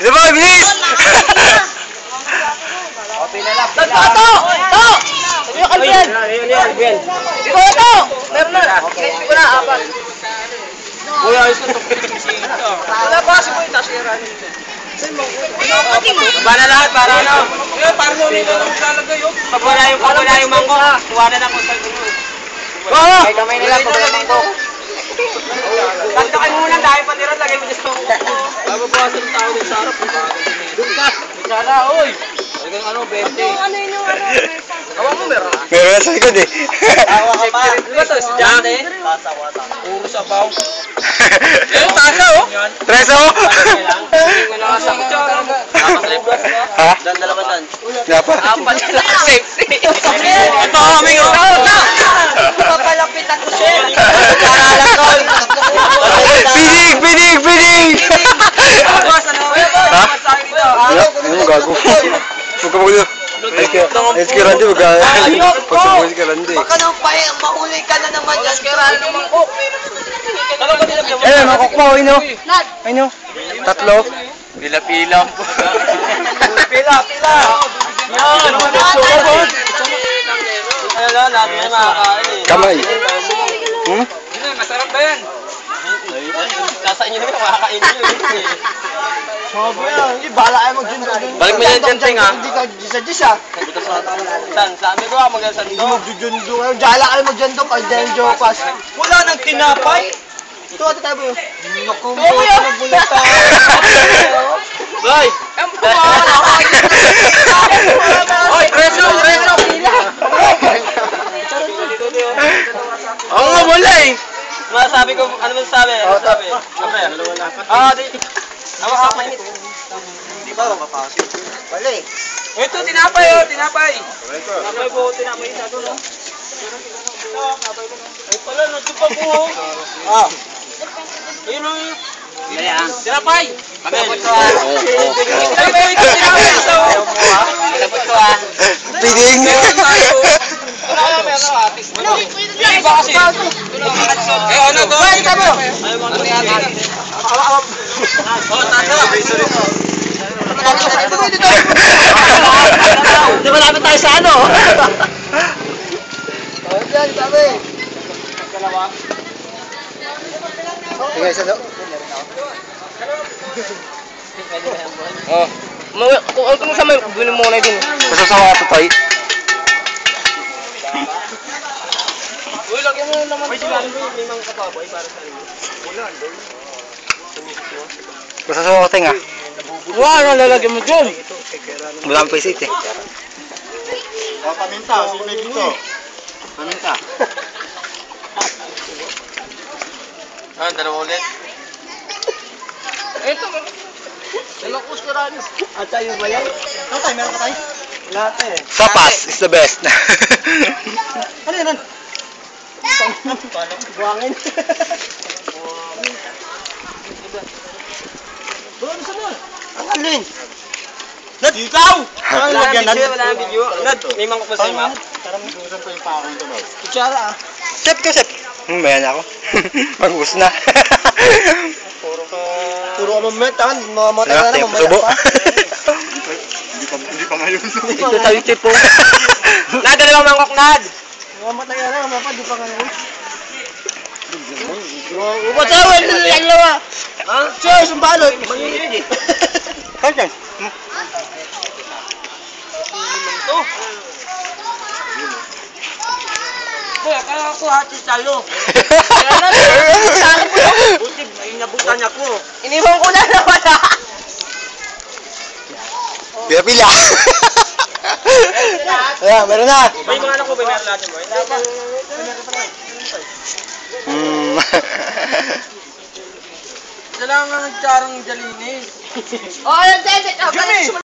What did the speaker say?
Ito ba, bilis! Pinalap. To! Sabi yung Albiel. Albiel. Ito! Meron na. Naisip ko na, apat. Uy, ayos na ito. Wala pa kasi po yung tasira nito. Para lahat, para ano? Para mo nito maglalagay yun. Pag wala yung mangko, kuwanan ako sa gulo. Kaya kamay nila pag wala mangko. Kanta kayo muna dahil patiran, lagay mo dyan sa mangko. Bababawasan ng tao din sa harap. Doon ka. Sana, oy. Talagang ano, 20. Ano yung Awang mo meron? Meron na sa likod eh. Awa ka pa. Di ba ito? Si Jante? Puro sabaw. Yung tasa oh. Treso! Wala ka sa kutsara. Ha? Dalawa dan. Dapat. Apat sila ka safety. Ito kami oh. Papalapitan ko siya. Pinig! Ha? Ano gago? Huwag ka magulo. Let's get Randy, huwag ka. Pagsabuhin ka Randy. Baka nang mahuli ka na naman yan. Skiraan naman ko. Eh, makok mo, ayun o. Tatlo. Pila-pila po. Pila. Yan. Ano, lagi na makakain eh. Kamay. Masarap ba yan? Nasa inyo naman makakain nyo eh. Sabi yan, hindi bala ay mag-jun-jun. Balik mo yan dyan, Ting, ha? Hindi ka gisa-gisa. Saan? Sabi ko mag-asan Hindi to. mag-jun-jun. Jala kayo mag-jun-jun. Ay, dahil jokas. Wala nang tinapay. Ito, tayo mo yun. Nakumbo ka ng bulita. Boy! Oy, preso! Oo nga, wala eh. Masabi ko, ano masasabi? Sabi. Ako mainit. Hindi ba mapasok? Wala eh. Ito, tinapay oh, tinapay. Tinapay po, tinapay sa doon oh. Ay pala, nandun pa po oh. Ayun oh. Tinapay. Tinapay ito, tinapay ito. Tinapay ito ah. Pinig! Hindi ba kasi? Eh ano to? Ay, ito mo. Ayaw mo natin. Oh, tata. Di ba lapit tayo sa ano? Diyan, sabi. Sige, isa daw. Oh. Kung ano sa may gulo mo na din. Masasawa ka tayo. Uy, lagyan mo naman ito. May mga kababoy para sa inyo. Masasawa ka tayo nga. Ano lalagyan mo dyan? Wala ang paisit eh. Paminta, sino dito? Paminta. Dalawa ulit. Ito. Dalawang kuskuran. At tayo ba yan? Ano tayo? Meron ka tayo? Lahat eh. Sapas is the best. Ano yan? Buwangin. Doon sa doon. Ang alin? Nad! Ikaw! Wala ang video. May mga pa sa'yo, ma? Kutsara ah. Sep ka, Sep. Mayan ako. Mag-us na. Puro ka mametan. Mamamatay ka na Tempo mamaya subo. pa. Hindi pa ngayon. Ito tayo tipo. Nad, dalawang mangkok, Nad! Mamatay ka na mamaya pa. Di pa ngayon. Upatawan na lang lawa. Ha? Cheers, ang balot. Manginit eh. Kaya Boy, akala ko hati salo. Kaya na, salo po yun. Buti, inabutan ako. Iniwan ko na naman ah. Pila-pila. Ayan, meron na. May mga anak ko ba meron natin, boy? Kailangan ng charang jalinis. Oh, yan, Dede.